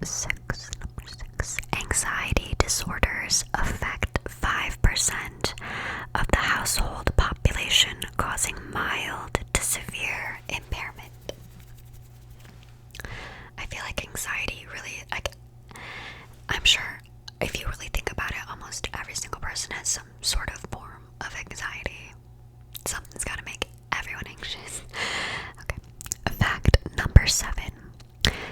Number six. Anxiety disorders affect 5% of the household population, causing mild to severe impairment. I feel like anxiety really, I'm sure if you really think about it, almost every single person has some sort of form of anxiety. Something's gotta make everyone anxious. Okay. Fact number 7.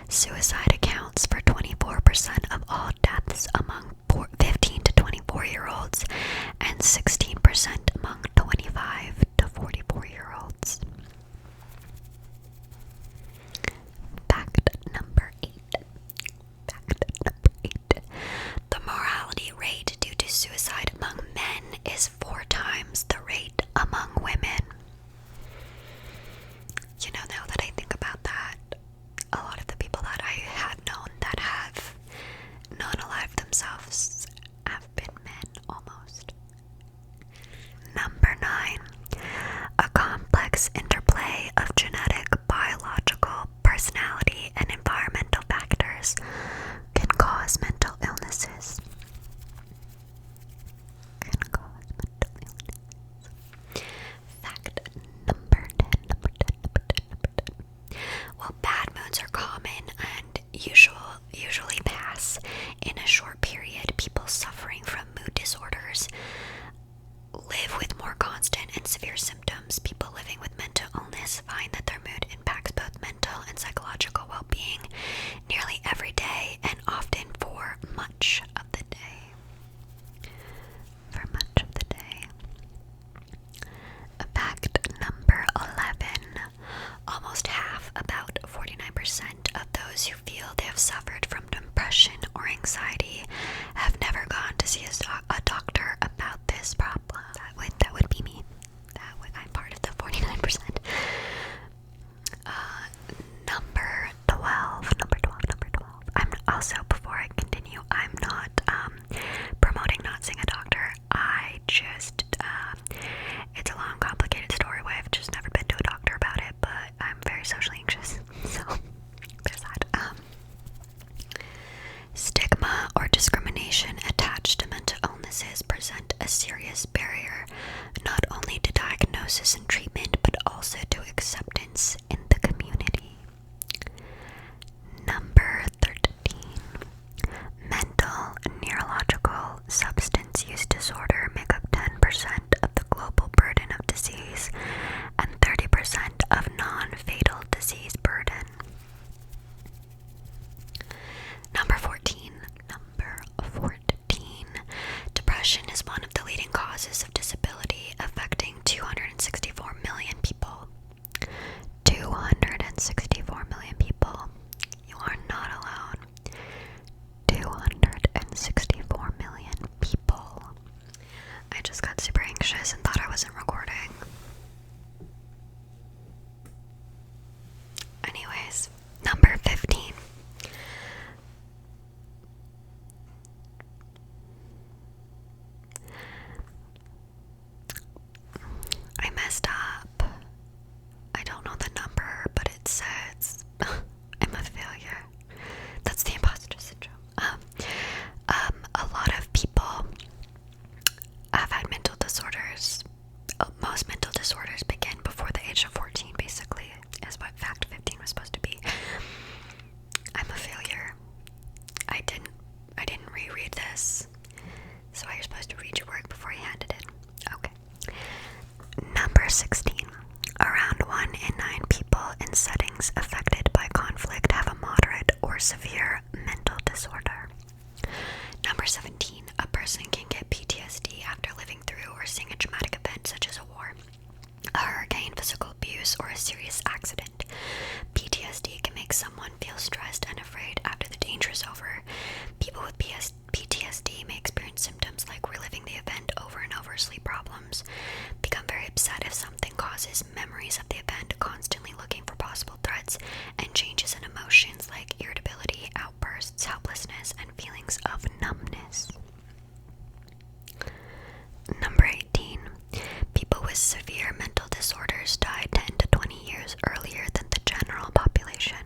Suicide accounts for 24% of all deaths among 15 to 24-year-olds and 16% among 25 to 44-year-olds. Fact number 8. The mortality rate due to suicide among men is 4 times the rate among women. You know, now that I think about that, a lot of the people that I have known that have non-alive themselves have been men, almost. Number 9. A complex interplay of genetic, biological, personality, and environmental factors can cause mental illnesses. Fact number 10. While bad moods are common and usually pass in a short period, people suffering from mood disorders live with more constant and severe symptoms. People living with mental illness find that their mood impacts both mental and psychological well-being nearly every day and often for much of the day. Fact number 11. Almost half, about 49% of those who feel they have suffered from depression or anxiety have never gone to see a doctor about this problem. That would be me. I'm part of the 49%. Number 12. I'm also, before I continue, I'm not promoting not seeing a doctor. I just, it's a long, complicated story why I've just never been to a doctor about it, but I'm very socially anxious, so there's that. Stigma or discrimination attached to mental illnesses present a serious barrier not only to diagnosis and treatment, but also to acceptance in the community. Number 13. Mental and neurological substance use disorder make up 10% of the global burden of disease and 30% of non-fatal disease burden. Number 14. Depression is one of the leading causes of disability, affecting 264 million people. 264 million people. You are not alone. 264 million people. I just got super anxious and thought I wasn't recording. Anyways, number 15. I messed up. I don't know the number, but it says I'm a failure. That's the imposter syndrome. A lot of people have had mental disorders. Most mental disorders begin before the age of 14, basically, is what fact 15 was supposed to be. I'm a failure. I didn't reread this. So you're supposed to read your work before you hand it in. Okay. Number 16. Around 1 in 9 people in settings affected by conflict have a moderate or severe mental disorder. Number 17. A person can get PTSD after living through or seeing a traumatic event such as a war, a hurricane, physical abuse, or a serious accident. PTSD can make someone feel stressed and afraid after the danger is over. People with PTSD may experience symptoms like reliving the event over and over, sleep problems, become very upset if something causes memories of the event, constantly looking for possible threats, and changes in emotions like irritability, outbursts, helplessness, and feelings of numbness. Number 18. People with severe mental disorders die 10 to 20 years earlier than the general population.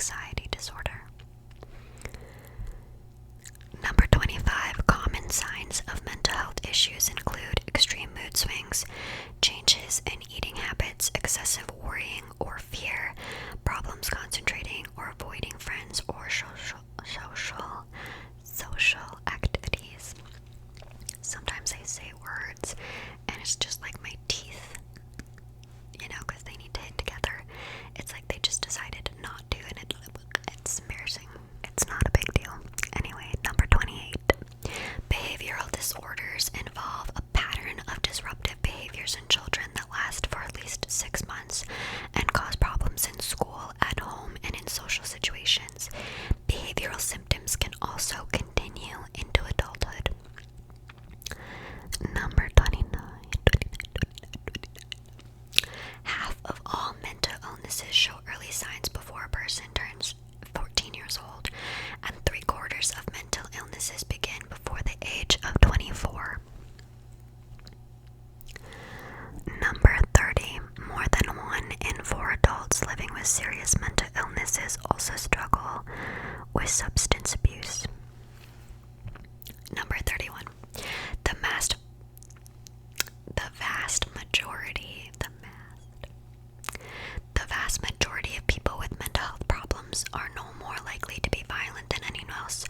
anxiety disorder. Number 25, common signs of mental health issues include extreme mood swings, changes in eating habits, excessive worrying or fear, problems concentrating or avoiding friends or social activities. Sometimes I say words and it's just like my teeth, because they need to hit together. It's like they just decided not to, and it's embarrassing. It's not a big deal. Anyway, number 28. Behavioral disorders involve a pattern of disruptive behaviors in children that last for at least 6 months and cause problems in school, at home, and in social situations. Behavioral symptoms can also continue into adulthood. Number 29. Half of all mental illnesses show early signs before a person turns 14 years old, and 3/4 of mental illnesses begin before the age of 24. Number 30. More than 1 in 4 adults living with serious mental illnesses also struggle with substance abuse. Number 31. The vast majority of people with mental health problems are no more likely to be violent than anyone else.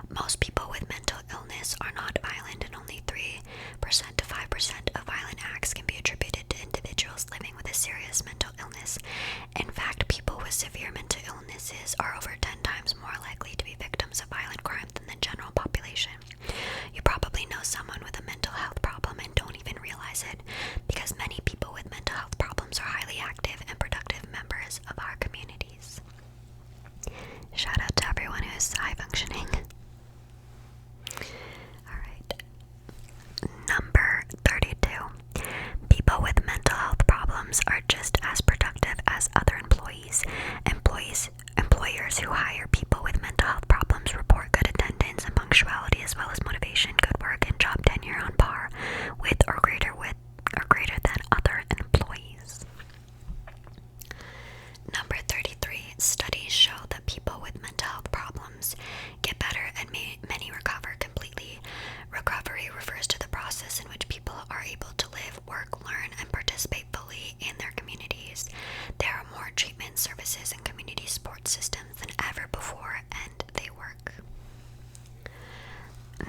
Most people with mental illness are not violent, and only 3% to 5% of violent acts can be attributed to individuals living with a serious mental illness. In fact, people with severe mental illnesses are over 10 times more likely to be victims of violent crime than the general population. You probably know someone with a mental health problem and don't even realize it, because many people with mental health problems are highly active and productive members of our communities. Shout out to everyone who's high functioning. Alright. Number 32. People with mental health problems are just as productive as other employees. Employers who hire people with mental health problems report good attendance and punctuality, as well as motivation, good work, and job tenure on par with or greater than other employees. Number 33. Studies show that people with mental health problems get better and many recover completely. Recovery refers to the process in which people are able to live, work, learn, and participate fully in their communities. There are more treatment services and community support systems than ever before, and they work.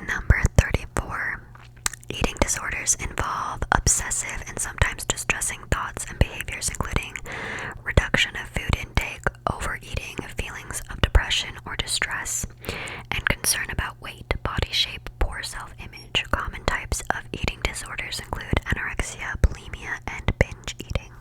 Number 34. Eating disorders involve obsessive and sometimes distressing thoughts and behaviors, including reduction of food intake, overeating, feelings of depression or distress, and concern about weight, body shape, poor self-image. Common types of eating disorders include anorexia, bulimia, and binge eating.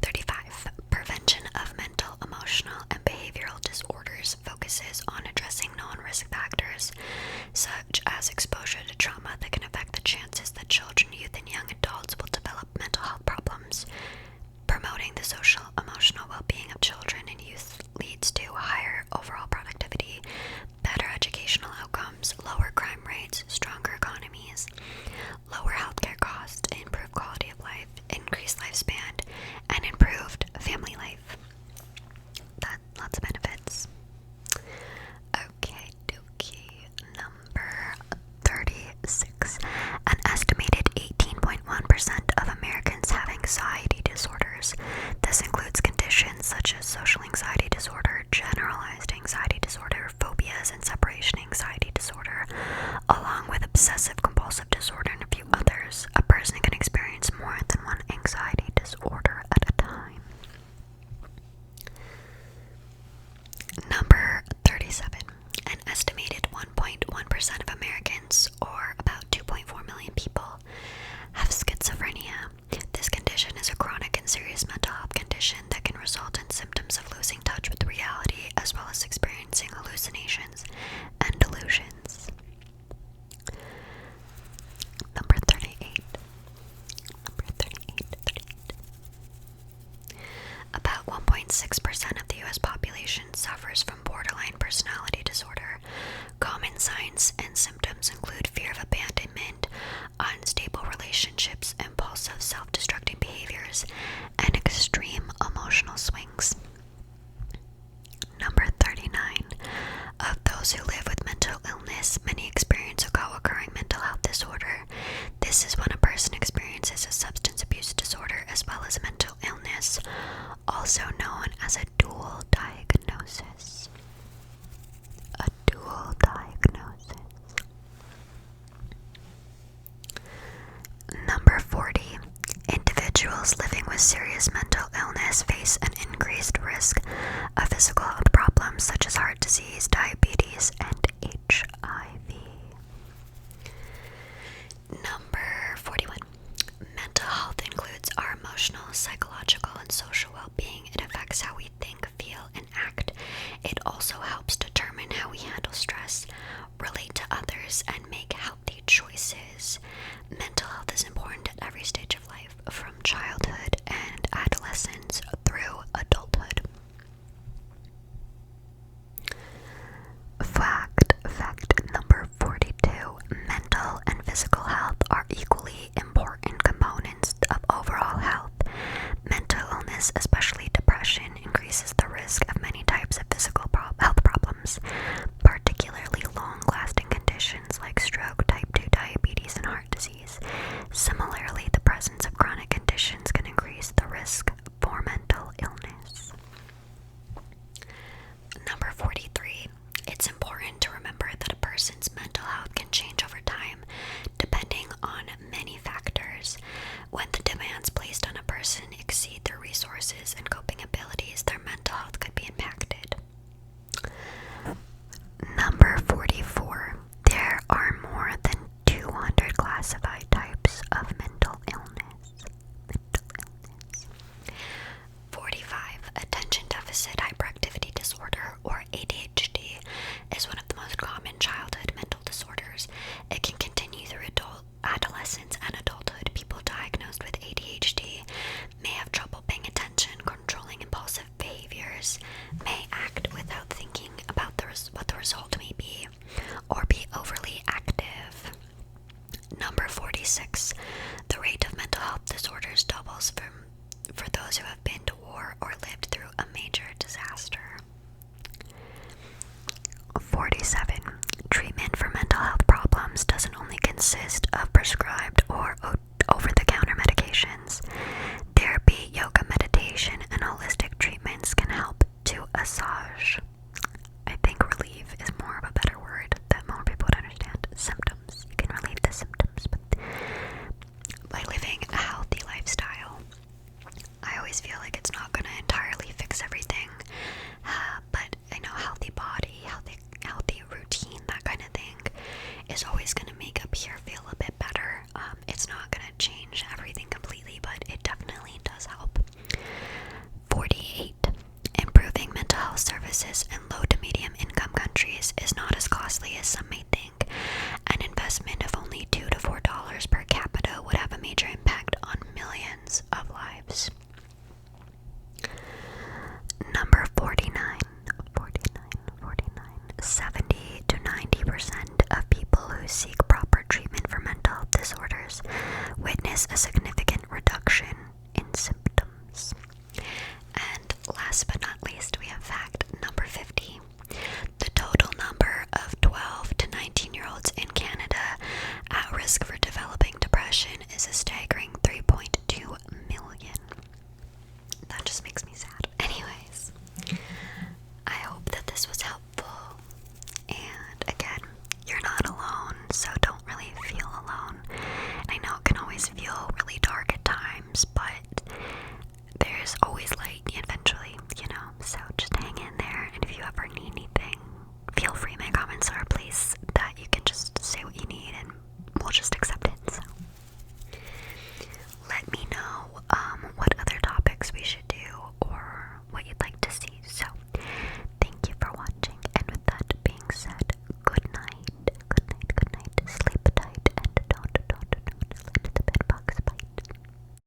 35. Prevention of mental, emotional, and behavioral disorders focuses on addressing known risk factors, such as exposure to trauma that can affect the chances that children, youth, and young adults will develop mental health problems. Promoting the social, emotional well-being of children and youth leads to higher overall productivity, better educational outcomes, lower crime rates, stronger economies, lower healthcare costs, improved quality of life, increased lifespan, and improved family life. Lots of benefits. Okay, dokie. Number 36. An estimated 18.1% of Americans have anxiety disorders. This includes conditions such as social anxiety disorder, generalized anxiety disorder, phobias, and separation anxiety disorder, along with obsessive compulsive disorder and a few others. A person can experience more than one anxiety disorder at a time. Number 37. An estimated 1.1% of Americans, or about 2.4 million people, have schizophrenia. This condition is a chronic and serious mental health condition that can result in symptoms of losing touch with reality, as well as experiencing hallucinations and delusions. Number 38. About 1.6% of the U.S. population suffers from borderline personality disorder. Common signs and symptoms include fear of abandonment, unstable relationships, impulsive self-destructing behaviors, and extreme emotional swings. illness, also known as a dual diagnosis. A dual diagnosis. Number 40. Individuals living with serious mental illness face an increased risk of physical health problems such as heart disease, diabetes, and HIV. Number 41. Mental health includes our emotional, psychological, and social well-being. It affects how we think, feel, and act. It also helps determine how we handle stress, relate to others, and make healthy choices. Mental health is important at every stage of life, from childhood and adolescence through adulthood. Fact number 42. Mental and physical health are equally important components of overall health. Mental illness, especially depression, increases the risk of many types of physical health problems, particularly long-lasting conditions like stroke, type 2 diabetes, and heart disease. Similarly, the presence of chronic conditions can increase the risk for mental illness. Number 43. It's important to remember that a person's mental health can change over time, depending on many factors. When the demands placed on a person exceed their resources and coping abilities, their mental health could be impacted. Number 44. There are more than 200 classified types of mental illness. 45. Attention deficit hyperactivity disorder, or ADHD, is one of the most common childhood mental disorders. It can continue through adolescence and adulthood. People diagnosed with ADHD may have trouble paying attention, controlling impulsive behaviors, may act without thinking about what the result may be, or be overly active. Number 46. The rate of mental health disorders doubles for those who have been to war or lived through a major disaster. 47. Treatment for mental health problems doesn't only consist of prescribed or over-the-counter medications. Therapy, yoga, meditation, and holistic treatments can help to assuage. I think relieve is more of a better word that more people would understand. Symptoms. You can relieve the symptoms, but by living a healthy lifestyle. I always feel like it's not going to entirely fix everything, but I know healthy body, healthy routine, that kind of thing is always going to make up here feel a bit better. It's not going to change everything completely, but it definitely does help. 48. Improving mental health services in low to medium income countries is not as costly as some may think. An investment of only $2 to $4 per capita would have a major impact on millions of lives. Number 49. 70 to 90% of people who seek proper treatment for mental health disorders witness a significant reduction in symptoms. And last but not least, we have fact number 50. The total number of 12 to 19-year-olds in Canada at risk for developing depression is a staggering 3.2 million. That just makes me